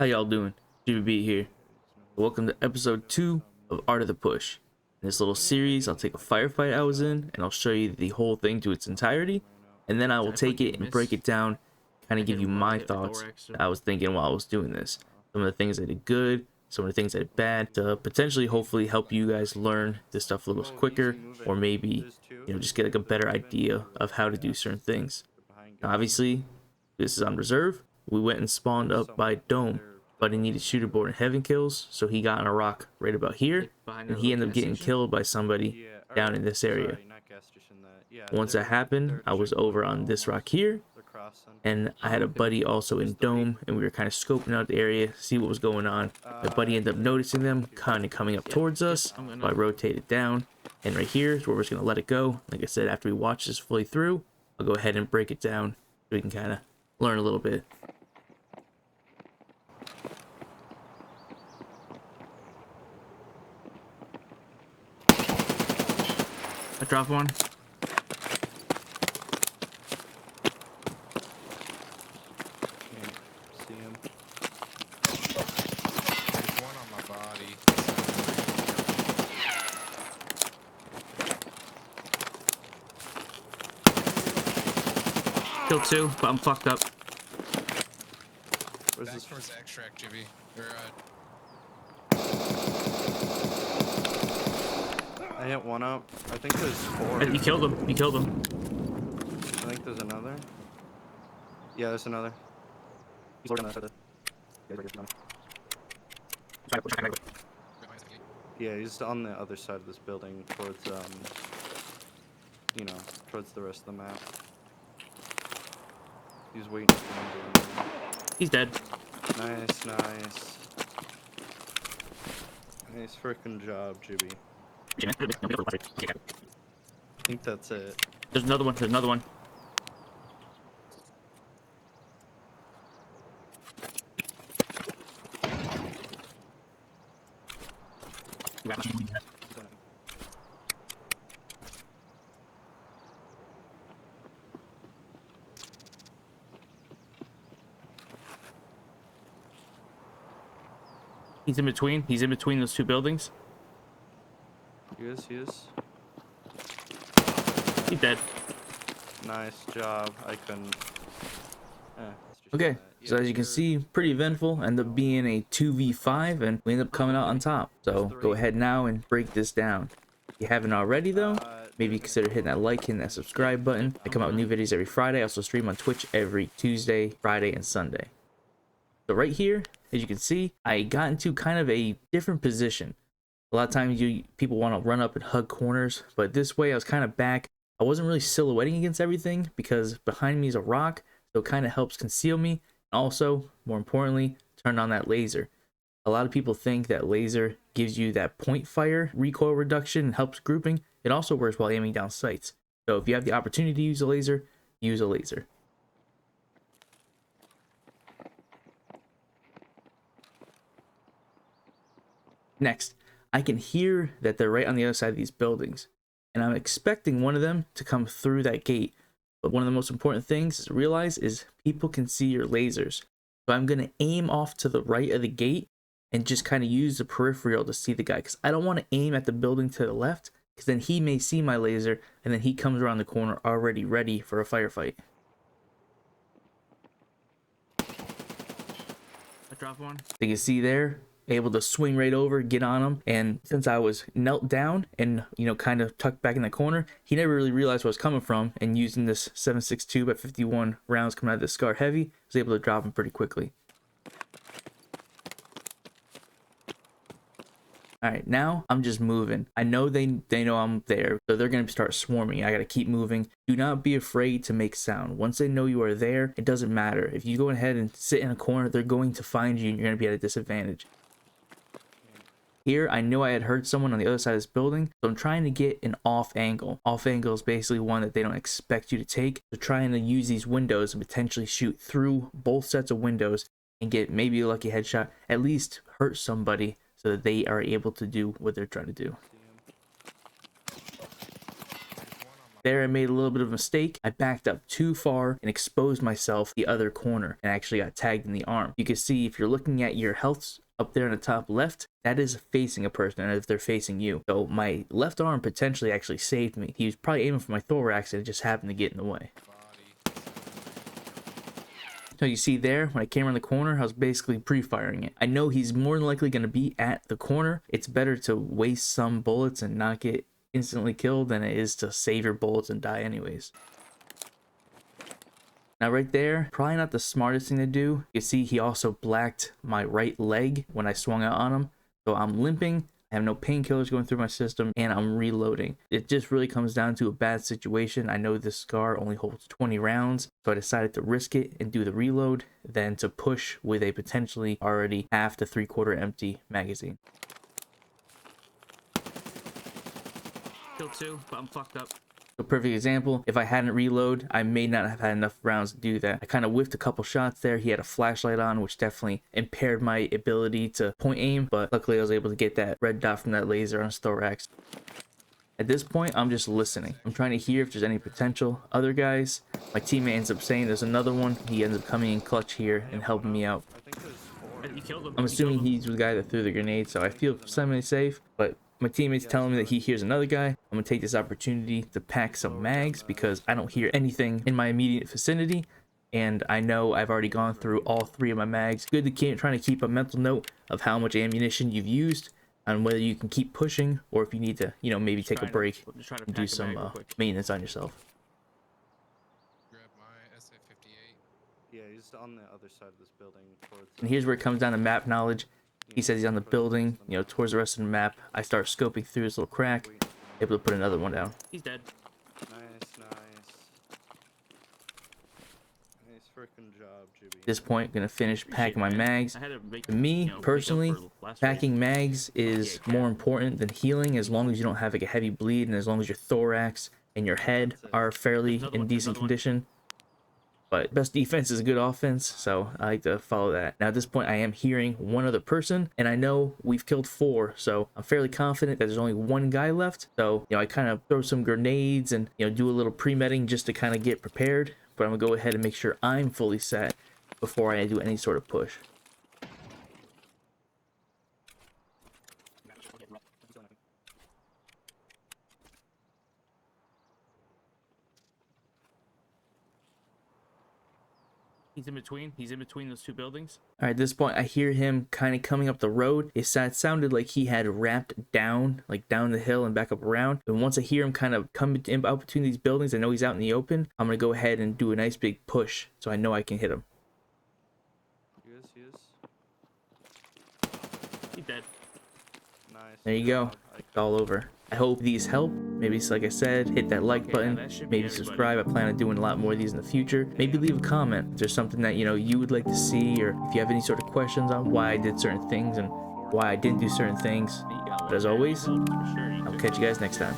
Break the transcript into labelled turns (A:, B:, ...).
A: How y'all doing? GBB here. Welcome to episode 2 of Art of the Push. In this little series, I'll take a firefight I was in, and I'll show you the whole thing to its entirety, and then I will take it and break it down, kind of give you my thoughts that I was thinking while I was doing this. Some of the things I did good, some of the things I did bad, to potentially hopefully help you guys learn this stuff a little quicker, or maybe, just get like a better idea of how to do certain things. Now, obviously, this is on reserve. We went and spawned up by Dome, but he needed shooter board and heaven kills, so he got on a rock right about here, and he ended up getting killed by somebody down in this area. Once that happened, I was over on this rock here, and I had a buddy also in Dome, and we were kind of scoping out the area, see what was going on. My buddy ended up noticing them, kind of coming up towards us, so I rotated down, and right here is where we're just going to let it go. Like I said, after we watch this fully through, I'll go ahead and break it down so we can kind of learn a little bit. I dropped one.
B: See him.
C: There's one on my body.
A: Killed 2, but I'm fucked up.
B: Where's
C: Back
B: this?
C: towards the extract, Jibby. Or,
B: I hit one up. I think there's 4.
A: You killed him. You killed him.
B: I think there's another. Yeah, there's another. He's working on that side. Yeah, he's on the other side of this building towards, towards the rest of the map. He's waiting for him to
A: He's dead.
B: Nice, nice. Nice frickin' job, Jibby. I think that's it.
A: There's another one. There's another one. He's in between. He's in between those 2 buildings.
B: He is.
A: He's dead.
B: Nice job. I couldn't. Let's just
A: Okay,
B: do that.
A: so as you can see, pretty eventful. End up being a 2v5, and we end up coming out on top. So go ahead now and break this down. If you haven't already though, maybe consider hitting that like, hitting that subscribe button. I come out with new videos every Friday. I also stream on Twitch every Tuesday, Friday, and Sunday. So right here, as you can see, I got into kind of a different position. A lot of times people want to run up and hug corners, but this way I was kind of back. I wasn't really silhouetting against everything because behind me is a rock, so it kind of helps conceal me. Also, more importantly, turn on that laser. A lot of people think that laser gives you that point fire recoil reduction and helps grouping. It also works while aiming down sights. So if you have the opportunity to use a laser, use a laser. Next, I can hear that they're right on the other side of these buildings, and I'm expecting one of them to come through that gate. But one of the most important things to realize is people can see your lasers. So I'm going to aim off to the right of the gate and just kind of use the peripheral to see the guy, because I don't want to aim at the building to the left, because then he may see my laser and then he comes around the corner already ready for a firefight. I dropped one. You can see there, able to swing right over, get on him, and since I was knelt down and kind of tucked back in the corner, he never really realized where I was coming from, and using this 7.62 by 51 rounds coming out of the SCAR heavy, I was able to drop him pretty quickly. Alright, now I'm just moving. I know they know I'm there, so they're going to start swarming. I got to keep moving. Do not be afraid to make sound. Once they know you are there, it doesn't matter. If you go ahead and sit in a corner, they're going to find you and you're going to be at a disadvantage. Here, I knew I had heard someone on the other side of this building, so I'm trying to get an off angle. Off angle is basically one that they don't expect you to take. So trying to use these windows and potentially shoot through both sets of windows and get maybe a lucky headshot, at least hurt somebody so that they are able to do what they're trying to do. There I made a little bit of a mistake. I backed up too far and exposed myself the other corner and actually got tagged in the arm. You can see if you're looking at your health up there in the top left, that is facing a person, and if they're facing you. So my left arm potentially actually saved me. He was probably aiming for my thorax and it just happened to get in the way. So you see there, when I came around the corner, I was basically pre-firing it. I know he's more than likely going to be at the corner. It's better to waste some bullets and not get instantly killed than it is to save your bullets and die anyways. Now right there, probably not the smartest thing to do. You see he also blacked my right leg when I swung out on him. So I'm limping, I have no painkillers going through my system, and I'm reloading. It just really comes down to a bad situation. I know this SCAR only holds 20 rounds, so I decided to risk it and do the reload than to push with a potentially already half to 3/4 empty magazine. Kill 2, but I'm fucked up. A perfect example, if I hadn't reload, I may not have had enough rounds to do that. I kind of whiffed a couple shots there. He had a flashlight on, which definitely impaired my ability to point aim, but luckily I was able to get that red dot from that laser on his thorax. At this point, I'm just listening. I'm trying to hear if there's any potential other guys. My teammate ends up saying there's another one. He ends up coming in clutch here and helping me out.
B: I think there's 4.
A: I'm assuming he's the guy that threw the grenade, so I feel semi-safe, but my teammate's telling me that he hears another guy. I'm gonna take this opportunity to pack some mags because I don't hear anything in my immediate vicinity, and I know I've already gone through all 3 of my mags. Good to keep trying to keep a mental note of how much ammunition you've used and whether you can keep pushing or if you need to, you know, maybe take a break and do some maintenance on yourself.
C: Grab my SA-58.
B: Yeah, he's on the other side of this building. Towards
A: And here's where it comes down to map knowledge. He says he's on the building, you know, towards the rest of the map. I start scoping through this little crack, able to put another one down. He's dead.
B: Nice. Nice freaking job, Jibby.
A: At this point, gonna finish packing my mags. To me, personally, packing mags is more important than healing as long as you don't have like a heavy bleed and as long as your thorax and your head are fairly in decent condition. But best defense is good offense, so I like to follow that. Now at this point, I am hearing one other person, and I know we've killed 4, so I'm fairly confident that there's only 1 guy left. So, you know, I kind of throw some grenades and, you know, do a little pre-medding just to kind of get prepared. But I'm gonna go ahead and make sure I'm fully set before I do any sort of push. He's in between those 2 buildings. All right, at this point, I hear him kind of coming up the road. It sounded like he had wrapped down, like down the hill and back up around. And once I hear him kind of come out between these buildings, I know he's out in the open. I'm going to go ahead and do a nice big push so I know I can hit him.
B: He is.
A: He's dead.
B: Nice.
A: There you go. It's all over. I hope these help. Maybe, like I said, hit that like button, maybe subscribe. I plan on doing a lot more of these in the future. Maybe leave a comment if there's something that, you know, you would like to see, or if you have any sort of questions on why I did certain things and why I didn't do certain things. But as always, I'll catch you guys next time.